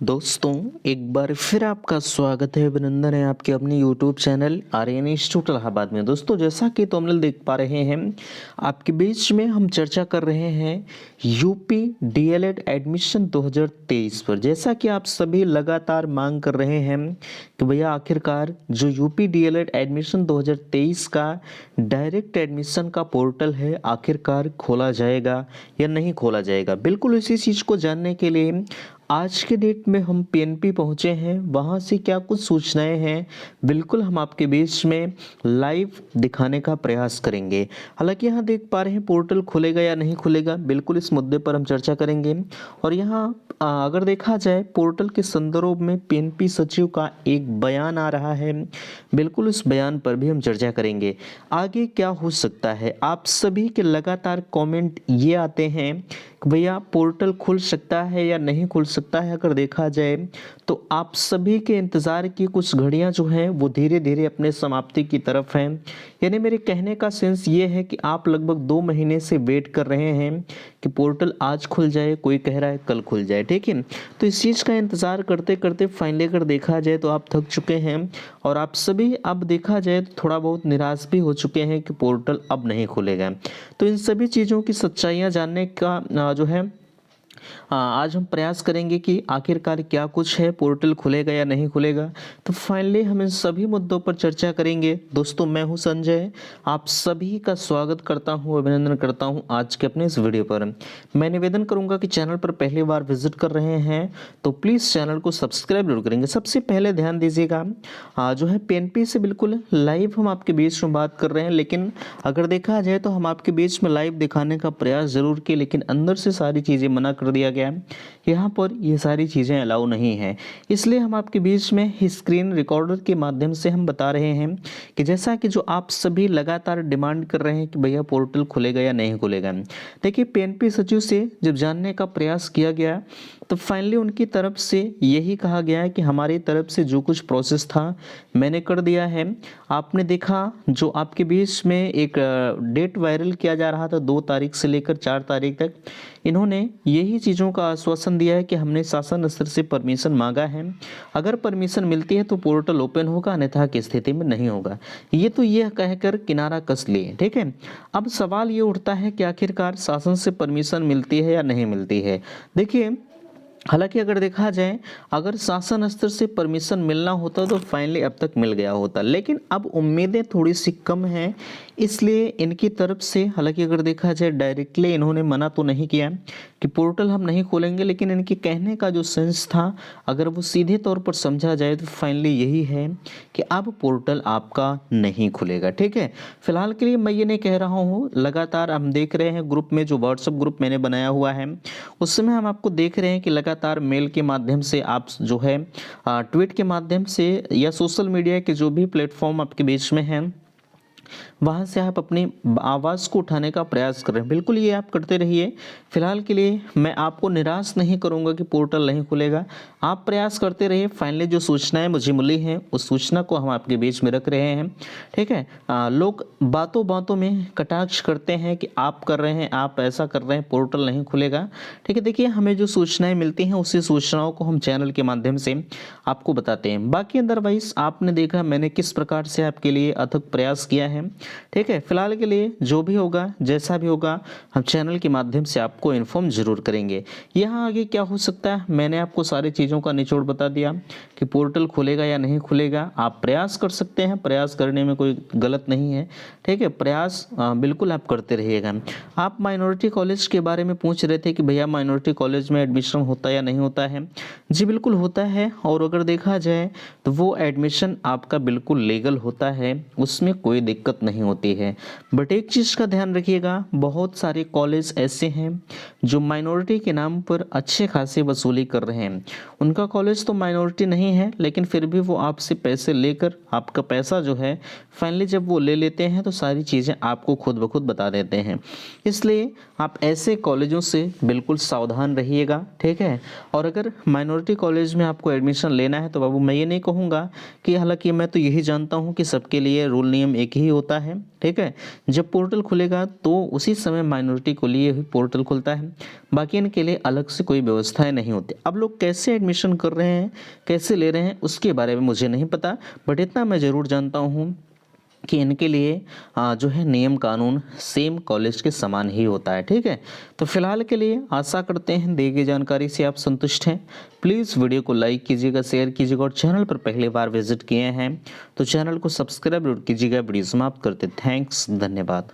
दोस्तों, एक बार फिर आपका स्वागत है, अभिनंदन है आपके अपने YouTube channel Aryan Institute Allahabad में। दोस्तों, जैसा कि तुम लोग देख पा रहे हैं, आपके बीच में हम चर्चा कर रहे हैं यूपी डीएलएड एडमिशन 2023 पर। जैसा कि आप सभी लगातार मांग कर रहे हैं कि भैया आखिरकार जो यूपी डीएलएड एडमिशन 2023 का डायरेक्ट एडमिशन का पोर्टल है, आखिरकार खोला जाएगा या नहीं खोला जाएगा। बिल्कुल इसी चीज़ को जानने के लिए आज के डेट में हम पीएनपी पहुंचे हैं। वहां से क्या कुछ सूचनाएं हैं, बिल्कुल हम आपके बीच में लाइव दिखाने का प्रयास करेंगे। हालांकि यहाँ देख पा रहे हैं पोर्टल खुलेगा या नहीं खुलेगा, बिल्कुल इस मुद्दे पर हम चर्चा करेंगे। और यहाँ अगर देखा जाए पोर्टल के संदर्भ में पीएनपी सचिव का एक बयान आ रहा है, बिल्कुल उस बयान पर भी हम चर्चा करेंगे। आगे क्या हो सकता है, आप सभी के लगातार कमेंट ये आते हैं कि भैया पोर्टल खुल सकता है या नहीं खुल सकता है। अगर देखा जाए तो आप सभी के इंतज़ार की कुछ घड़ियां जो हैं वो धीरे धीरे अपने समाप्ति की तरफ हैं। यानी मेरे कहने का सेंस ये है कि आप लगभग 2 महीने से वेट कर रहे हैं कि पोर्टल आज खुल जाए, कोई कह रहा है कल खुल जाए, ठीक है। तो इस चीज़ का इंतज़ार करते करते फाइनली अगर देखा जाए तो आप थक चुके हैं और आप सभी अब देखा जाए तो थोड़ा बहुत निराश भी हो चुके हैं कि पोर्टल अब नहीं खुलेगा। तो इन सभी चीज़ों की सच्चाइयाँ जानने का जो है आज हम प्रयास करेंगे कि आखिरकार क्या कुछ है, पोर्टल खुलेगा या नहीं खुलेगा। तो फाइनली हम इन सभी मुद्दों पर चर्चा करेंगे। दोस्तों, मैं हूं संजय, आप सभी का स्वागत करता हूं, अभिनंदन करता हूं आज के अपने इस वीडियो पर। मैं निवेदन करूंगा कि चैनल पर पहली बार विजिट कर रहे हैं तो प्लीज़ चैनल को सब्सक्राइब जरूर करेंगे। सबसे पहले ध्यान दीजिएगा जो है पीएनपी से बिल्कुल लाइव हम आपके बीच में बात कर रहे हैं, लेकिन अगर देखा जाए तो हम आपके बीच में लाइव दिखाने का प्रयास जरूर किए, लेकिन अंदर से सारी चीज़ें मना कर दिया गया है। यहाँ पर ये सारी चीज़ें अलाउ नहीं है, इसलिए हम आपके बीच में स्क्रीन रिकॉर्डर के माध्यम से हम बता रहे हैं कि जैसा कि जो आप सभी लगातार डिमांड कर रहे हैं कि भैया पोर्टल खुलेगा या नहीं खुलेगा। देखिए, पीएनपी सचिव से जब जानने का प्रयास किया गया तो फाइनली उनकी तरफ से यही कहा गया है कि हमारी तरफ से जो कुछ प्रोसेस था मैंने कर दिया है। आपने देखा जो आपके बीच में एक डेट वायरल किया जा रहा था 2 तारीख से लेकर 4 तारीख तक, इन्होंने यही चीज़ों का आश्वासन दिया है कि हमने शासन स्तर से परमिशन मांगा है, अगर परमिशन मिलती है तो पोर्टल ओपन होगा, अन्यथा की स्थिति में नहीं होगा। ये तो यह कहकर किनारा कस लिए, ठीक है। अब सवाल ये उठता है कि आखिरकार शासन से परमिशन मिलती है या नहीं मिलती है। देखिए, हालांकि अगर देखा जाए अगर शासन स्तर से परमिशन मिलना होता तो फाइनली अब तक मिल गया होता, लेकिन अब उम्मीदें थोड़ी सी कम हैं, इसलिए इनकी तरफ से हालांकि अगर देखा जाए डायरेक्टली इन्होंने मना तो नहीं किया कि पोर्टल हम नहीं खोलेंगे, लेकिन इनके कहने का जो सेंस था अगर वो सीधे तौर पर समझा जाए तो फाइनली यही है कि अब पोर्टल आपका नहीं खुलेगा, ठीक है। फिलहाल के लिए मैं ये नहीं कह रहा हूँ, लगातार हम देख रहे हैं ग्रुप में, जो व्हाट्सएप ग्रुप मैंने बनाया हुआ है उसमें हम आपको देख रहे हैं कि लगातार मेल के माध्यम से आप जो है ट्वीट के माध्यम से या सोशल मीडिया के जो भी प्लेटफॉर्म आपके बीच में हैं वहाँ से आप अपनी आवाज़ को उठाने का प्रयास कर रहे हैं। बिल्कुल ये आप करते रहिए। फिलहाल के लिए मैं आपको निराश नहीं करूँगा कि पोर्टल नहीं खुलेगा, आप प्रयास करते रहिए। फाइनली जो सूचनाएं मुझे मिली हैं उस सूचना को हम आपके बीच में रख रहे हैं, ठीक है। लोग बातों बातों में कटाक्ष करते हैं कि आप कर रहे हैं, आप ऐसा कर रहे हैं, पोर्टल नहीं खुलेगा, ठीक है। देखिए, हमें जो सूचनाएँ मिलती हैं उसी सूचनाओं को हम चैनल के माध्यम से आपको बताते हैं। बाकी अदरवाइज आपने देखा मैंने किस प्रकार से आपके लिए अथक प्रयास किया है, ठीक है। फिलहाल के लिए जो भी होगा, जैसा भी होगा, हम चैनल के माध्यम से आपको इन्फॉर्म जरूर करेंगे। यहाँ आगे क्या हो सकता है मैंने आपको सारी चीज़ों का निचोड़ बता दिया कि पोर्टल खुलेगा या नहीं खुलेगा। आप प्रयास कर सकते हैं, प्रयास करने में कोई गलत नहीं है, ठीक है। प्रयास बिल्कुल आप करते रहिएगा। आप माइनॉरिटी कॉलेज के बारे में पूछ रहे थे कि भैया माइनॉरिटी कॉलेज में एडमिशन होता या नहीं होता है। जी बिल्कुल होता है, और अगर देखा जाए तो वो एडमिशन आपका बिल्कुल लीगल होता है, उसमें कोई दिक्कत नहीं होती है। बट एक चीज़ का ध्यान रखिएगा, बहुत सारे कॉलेज ऐसे हैं जो माइनॉरिटी के नाम पर अच्छे खासे वसूली कर रहे हैं। उनका कॉलेज तो माइनॉरिटी नहीं है, लेकिन फिर भी वो आपसे पैसे लेकर आपका पैसा जो है फाइनली जब वो ले लेते हैं तो सारी चीज़ें आपको खुद ब खुद बता देते हैं। इसलिए आप ऐसे कॉलेजों से बिल्कुल सावधान रहिएगा, ठीक है। और अगर माइनॉरिटी कॉलेज में आपको एडमिशन लेना है तो बाबू मैं ये नहीं कहूँगा कि, हालांकि मैं तो यही जानता हूँ कि सबके लिए रूल नियम एक ही होता है, ठीक है। जब पोर्टल खुलेगा तो उसी समय माइनॉरिटी को लिए हुई पोर्टल खुलता है, बाकी इनके लिए अलग से कोई व्यवस्थाएं नहीं होती। अब लोग कैसे एडमिशन कर रहे हैं, कैसे ले रहे हैं, उसके बारे में मुझे नहीं पता, बट इतना मैं ज़रूर जानता हूँ कि इनके लिए जो है नियम कानून सेम कॉलेज के समान ही होता है, ठीक है। तो फिलहाल के लिए आशा करते हैं दी गई जानकारी से आप संतुष्ट हैं। प्लीज़ वीडियो को लाइक कीजिएगा, शेयर कीजिएगा, और चैनल पर पहली बार विजिट किए हैं तो चैनल को सब्सक्राइब कीजिएगा। वीडियो समाप्त करते, थैंक्स, धन्यवाद।